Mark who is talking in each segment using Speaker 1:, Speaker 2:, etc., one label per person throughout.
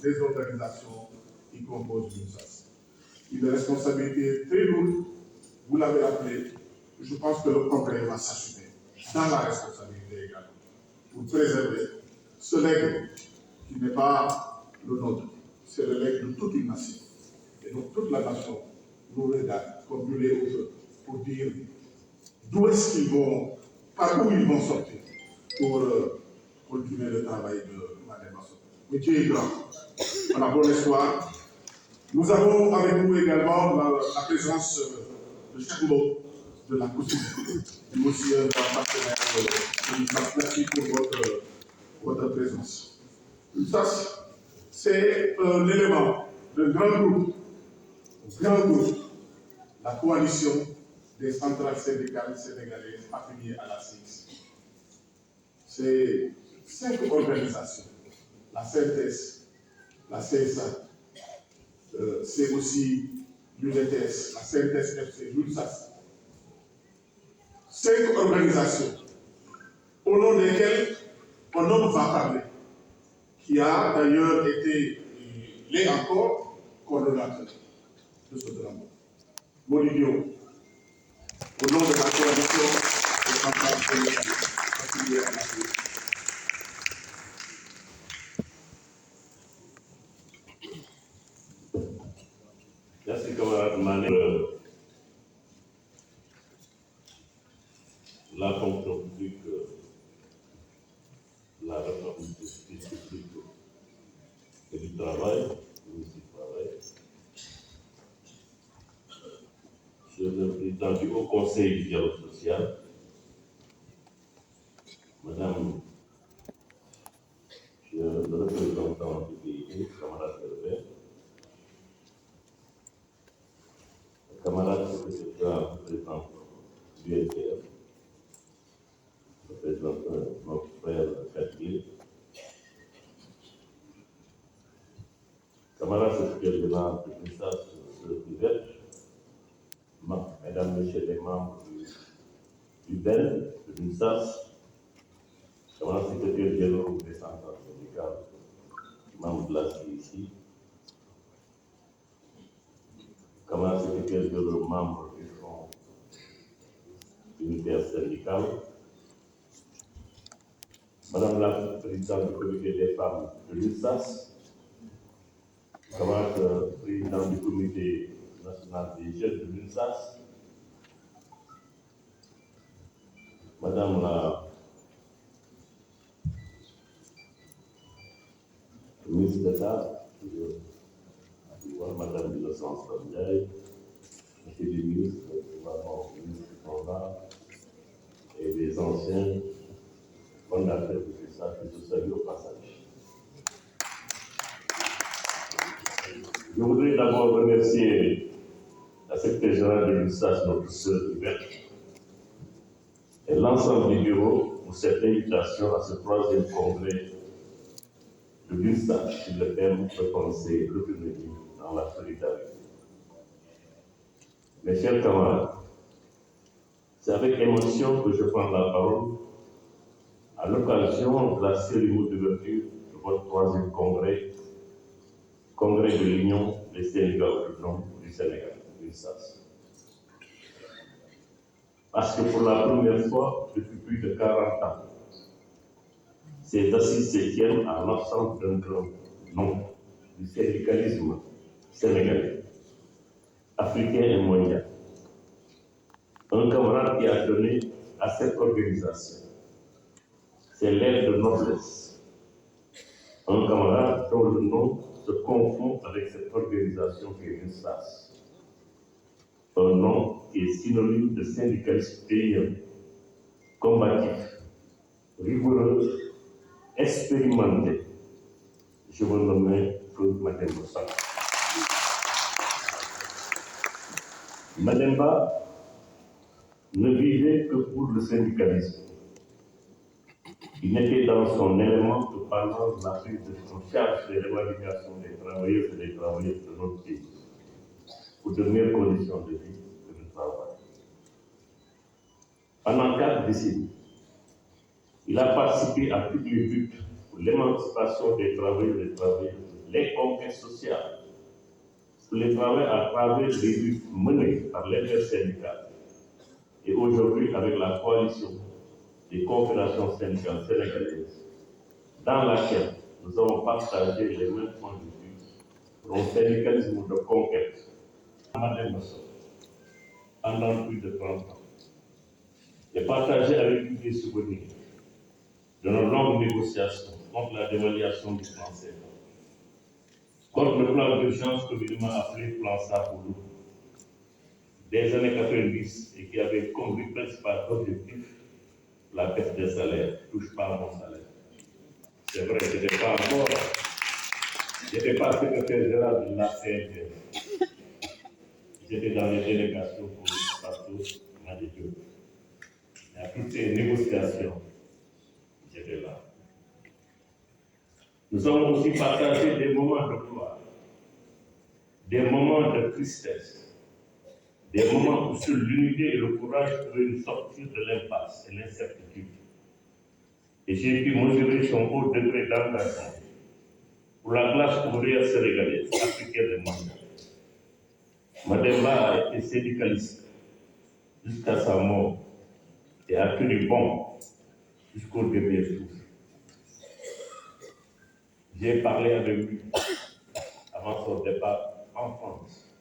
Speaker 1: des organisations qui composent l'UNSAS. Une responsabilité très lourde, vous l'avez appelé, je pense que le Congrès va s'assumer dans la responsabilité également, pour préserver ce legs qui n'est pas le nôtre, c'est le legs de toute une nation. Et donc toute la nation nous regarde comme brûlés au feu pour dire d'où est-ce qu'ils vont, par où ils vont sortir pour continuer le travail de Mme Basso. Mais Dieu est grand, on a bon espoir. Nous avons avec nous également la présence de Chakmo de la Couture, qui est aussi un partenaire de l'UNSAS. Merci pour votre présence. L'UNSAS, c'est un élément d'un grand groupe, la coalition des centrales syndicales sénégalaises affiliées à la CIX. C'est 5 organisations, la CNTS, la CSA, c'est aussi l'UNETS, la CNTS FC, l'UNSAS. 5 organisations au nom desquelles un homme va parler, qui a d'ailleurs été, l'est encore, coordonnateur de ce drame. Modidio, au nom de la coalition des centrales syndicales affiliées à la CIX.
Speaker 2: Merci, camarade Mané. La fonction publique, la réforme du service public et du travail, le ministre du Travail. Monsieur le président du Haut Conseil du dialogue social, Madame, monsieur le représentant du pays, camarade Herbert, camarade secrétaire président du LPF, notre frère Kadir, camarade secrétaire général de l'UNSAS, M. Rivet, mesdames, messieurs les membres du BEN, de l'UNSAS, camarade secrétaire général des centrales syndicales, membre de la CIC, camarade secrétaire général, membre du Front unitaire syndical, madame la présidente du comité des femmes de l'UNSAS, camarade président du comité national des jeunes de l'UNSAS, madame la ministre d'État, madame Innocence Ndiaye, monsieur le ministre, madame le ministre du Travail et les anciens fondateurs de l'UNSAS, que je salue au passage. Je voudrais d'abord remercier la secrétaire générale de l'UNSAS, notre sœur Hubert, et l'ensemble du bureau pour cette invitation à ce 3e congrès de l'UNSAS sur le thème de penser l'autonomie dans la solidarité. Mes chers camarades, c'est avec émotion que je prends la parole à l'occasion de la cérémonie d'ouverture de votre 3e congrès, congrès de l'Union des syndicats autonomes du Sénégal, l'UNSAS. Parce que pour la première fois depuis plus de 40 ans, ces assises se tiennent en l'absence d'un grand nom du syndicalisme sénégalais, africain et mondial. Un camarade qui a donné à cette organisation ses lettres de noblesse. Un camarade dont le nom se confond avec cette organisation qui est l'UNSAS. Un nom qui est synonyme de syndicaliste paysan, combatif, rigoureux, expérimenté. Je me nommais Claude Mademba. Mademba ne vivait que pour le syndicalisme. Il n'était dans son élément que pendant la prise de son charge des revendications des travailleurs et des travailleuses de notre pays, pour de meilleures conditions de vie et de travail. Pendant 4 décennies, il a participé à toutes les luttes pour l'émancipation des travailleurs et des travailleuses, les et social pour le travail à travers les luttes menées par l'intersyndicale et aujourd'hui avec la coalition des confédérations syndicales sénégalaises, dans laquelle nous avons partagé les mêmes points de vue pour un syndicalisme de conquête. Pendant plus de 30 ans, et partagé avec lui des souvenirs de nos longues négociations contre la dévaluation du franc CFA, contre le plan d'urgence communément appelé plan Sapoulou des années 90 et qui avait comme principal objectif la baisse des salaires. Touche pas à mon salaire. C'est vrai, je n'étais pas secrétaire général de la CNT. J'étais dans les délégations pour le partout Madidjo. À toutes ces négociations, j'étais là. Nous avons aussi partagé des moments de gloire, des moments de tristesse, des moments où seule l'unité et le courage pouvaient nous sortir de l'impasse et l'incertitude. Et j'ai pu mesurer son haut degré d'engagement pour la classe ouvrière sénégalaise, africaine et mondiale. Mademba a été syndicaliste jusqu'à sa mort et a tenu bon jusqu'au dernier souffle. J'ai parlé avec lui avant son départ en France.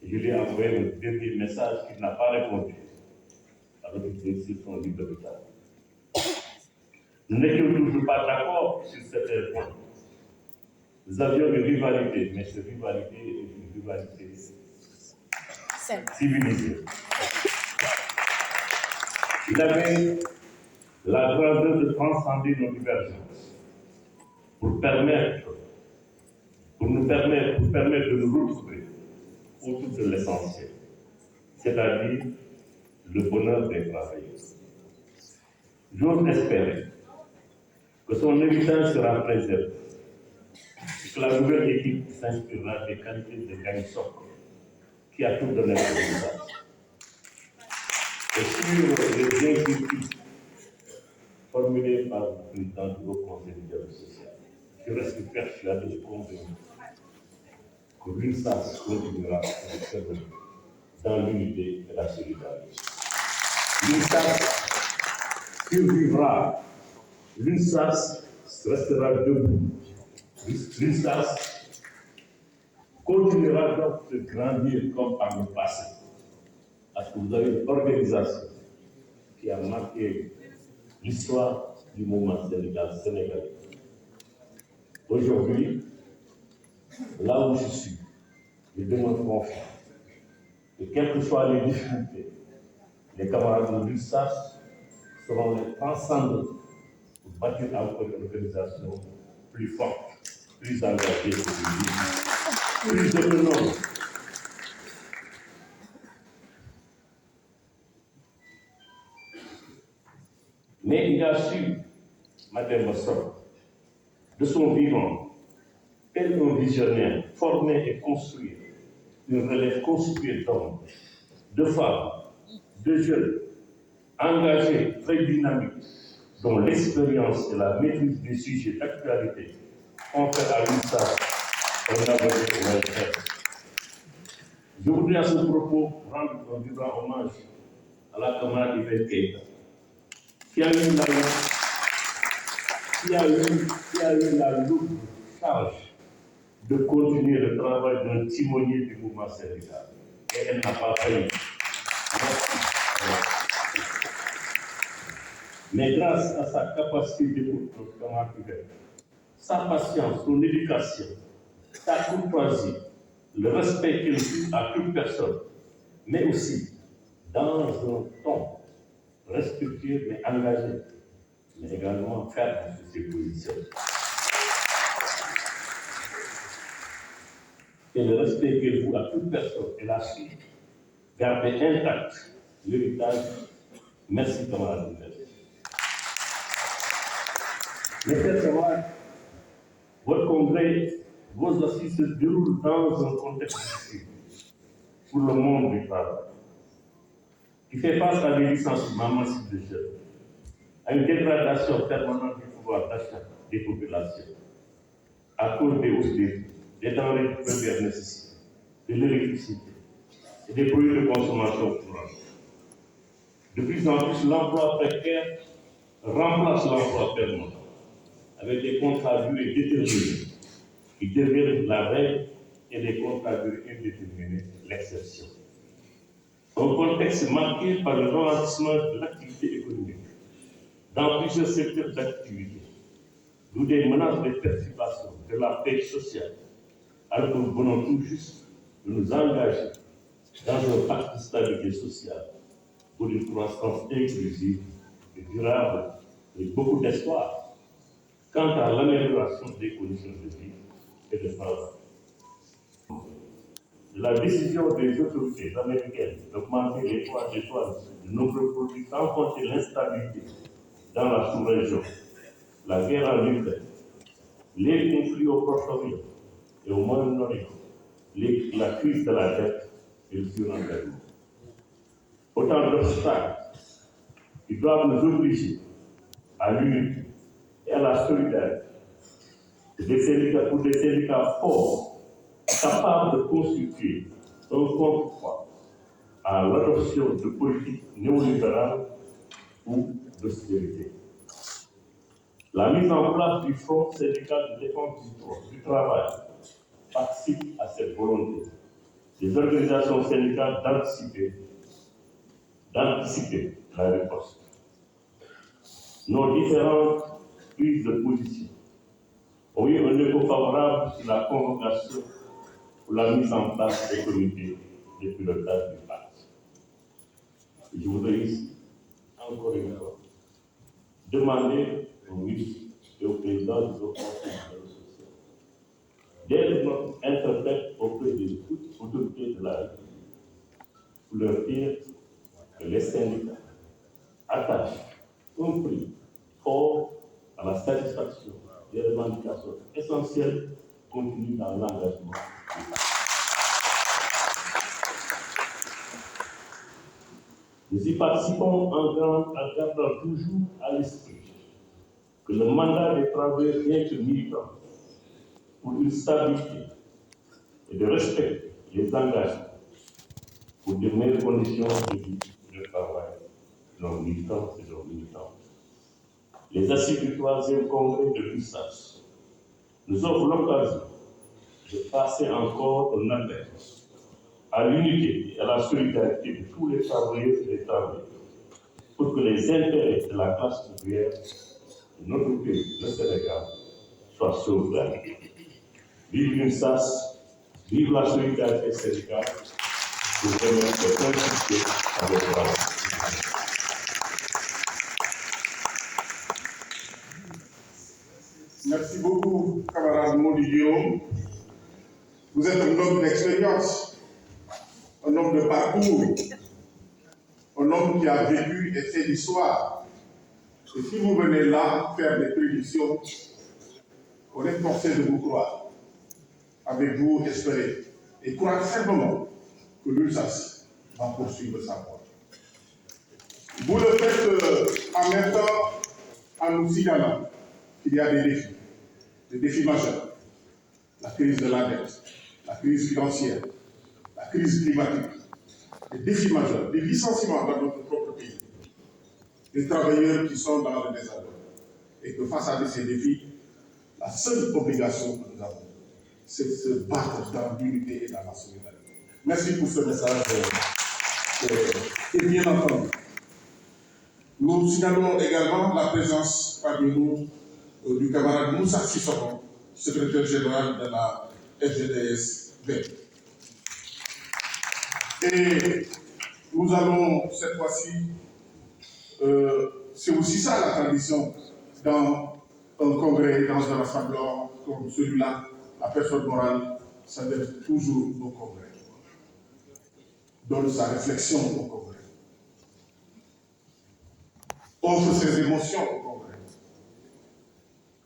Speaker 2: Et je lui ai envoyé un dernier message qu'il n'a pas répondu, alors qu'il était sur son livre de temps. Nous n'étions toujours pas d'accord sur certains points. Nous avions une rivalité, mais cette rivalité est une rivalité civilisée. Il avait la grandeur de transcender nos divergences pour nous permettre de nous retrouver autour de l'essentiel, c'est-à-dire le bonheur des travailleurs. J'ose espérer que son héritage sera préservé et que la nouvelle équipe s'inspirera des qualités de Gagne Sok qui a tout donné pour l'État. Et sur les inquiétudes formulées par le président du Haut Conseil du dialogue social, je reste persuadé et convaincu que l'UNSAS continuera à faire dans l'unité et la solidarité. L'UNSAS survivra. L'UNSAS restera debout. L'UNSAS continuera donc de grandir comme par le passé. Parce que vous avez une organisation qui a marqué l'histoire du mouvement syndical sénégalais. Aujourd'hui, là où je suis, je demande confiance. Et quelles que soient les difficultés, les camarades de l'UNSAS seront ensemble pour bâtir encore une organisation plus forte, plus engagée, plus autonome. Mais il a su, Mademba Sok, de son vivant, tel un visionnaire, former et construire une relève constituée d'hommes, de femmes, de jeunes, engagés, très dynamiques, dont l'expérience et la maîtrise des sujets d'actualité ont fait à l'UNSAS un avenir humanitaire. Je voudrais à ce propos rendre un vibrant hommage à la camarade Yvette Keïta, qui a eu la lourde charge de continuer le travail d'un timonier du mouvement syndical. Et elle n'a pas failli. Mais grâce à sa capacité d'écoute, notre camarade Yvette, sa patience, son éducation, sa courtoisie, le respect qu'elle eut à toute personne, mais aussi dans un ton respectueux mais engagé, mais également ferme sur ses positions. Et le respect qu'elle voue à toute personne, elle a su garder intact l'héritage. Merci, camarade. Mes chers camarades, votre congrès, vos assises se déroulent dans un contexte difficile pour le monde du travail, qui fait face à des licenciements massifs de jeunes, à une dégradation permanente du pouvoir d'achat des populations, à cause des hausses des prix, des denrées de première nécessité, de l'électricité et des produits de consommation courante. De plus en plus, l'emploi précaire remplace l'emploi permanent avec des contrats à durée déterminée qui deviennent la règle et des contrats à durée indéterminée l'exception. Un contexte marqué par le ralentissement de l'activité économique dans plusieurs secteurs d'activité, d'où des menaces de perturbation de la paix sociale, alors que nous venons tout juste de nous engager dans un pacte de stabilité sociale pour une croissance inclusive et durable et beaucoup d'espoir quant à l'amélioration des conditions de vie et de travail. La décision des autorités américaines d'augmenter les droits d'étoiles de nombreux produits sans compter l'instabilité dans la sous-région, la guerre en Ukraine, les conflits au Proche-Orient et au Moyen-Orient, la crise de la dette et le surendettement. Autant d'obstacles qui doivent nous obliger à l'unité et à la solidarité pour des syndicats forts, capables de constituer un contrepoids à l'adoption de politiques néolibérales ou d'austérité. La mise en place du Front syndical de défense du travail participe à cette volonté des organisations syndicales d'anticiper la riposte. Nos différentes prises de position ont eu un écho favorable sur la convocation pour la mise en place des comités de pilotage du pacte. Je voudrais ici, encore une fois, demander au ministre et au président du Conseil social d'être notre interprète auprès de toutes les autorités de la République pour leur dire que les syndicats attachent un prix fort à la satisfaction des revendications essentielles contenues dans l'engagement. Nous y participons en gardant toujours à l'esprit que le mandat des travailleurs vient que militant pour une stabilité et de respecter les engagements pour de meilleures conditions de vie et de travail de nos militants et de nos militantes. Les assises du 3e congrès de l'USAS nous offrent l'occasion de passer encore un appel à l'unité et à la solidarité de tous les travailleurs et les travailleurs pour que les intérêts de la classe ouvrière de notre pays, le Sénégal, soient sauvegardés. Vive l'USAS, vive la solidarité syndicale, je vous remercie de participer à votre travail.
Speaker 1: Merci beaucoup, camarade Mody Guillaume. Vous êtes un homme d'expérience, un homme de parcours, un homme qui a vécu et fait l'histoire. Et si vous venez là faire des prédictions, on est forcé de vous croire. Avec vous, espérer et croire fermement que l'USAS va poursuivre sa voie. Vous le faites en même temps en nous signalant qu'il y a des défis majeurs. La crise de la dette, la crise financière, la crise climatique, des défis majeurs, des licenciements dans notre propre pays, des travailleurs qui sont dans le désordre. Et que face à ces défis, la seule obligation que nous avons, c'est de se battre dans l'unité et dans la solidarité. Merci pour ce message. Et bien entendu, nous signalons également la présence parmi nous du camarade Moussa Sissoko, secrétaire général de la FGTS-B. Et nous allons cette fois-ci, c'est aussi ça la tradition dans un congrès, dans un rassemblement comme celui-là, la personne morale s'adresse toujours au congrès, donne sa réflexion au congrès, offre ses émotions au congrès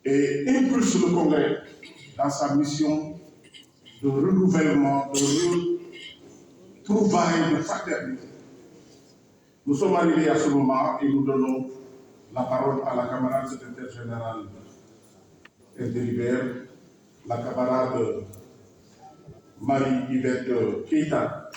Speaker 1: et impulse le congrès dans sa mission de renouvellement, de retrouvailles, de fraternité. Nous sommes arrivés à ce moment et nous donnons la parole à la camarade secrétaire générale intérimaire, la camarade Marie-Yvette Keita.